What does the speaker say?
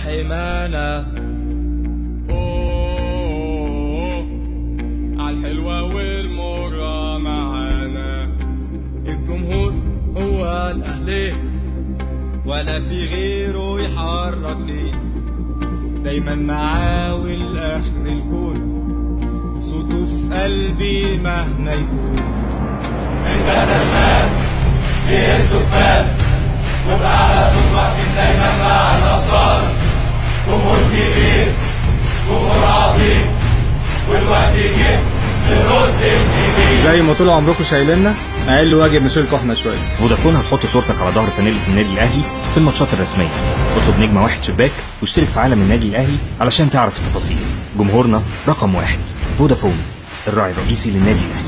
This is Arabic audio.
حمانا. عالحلوة والمرة معانا. الجمهور هو الأهلي ولا في غيره يحرك ليه، دايما معاه والآخر الكون، صوته في قلبي مهما يكون. انت نشان فيه السكان وبأعلى صوت واقفين دايما مع الأبطال. جمهور كبير جمهور عظيم والوقت جه نرد الجميل. زي ما طول عمركم شايليننا اقل واجب نشيلكوا احنا شويه. فودافون هتحط صورتك على ظهر فانيلة النادي الاهلي في الماتشات الرسميه. اطلب نجمه واحد شباك واشترك في عالم النادي الاهلي علشان تعرف التفاصيل. جمهورنا رقم 1. فودافون، الراعي الرئيسي للنادي الاهلي.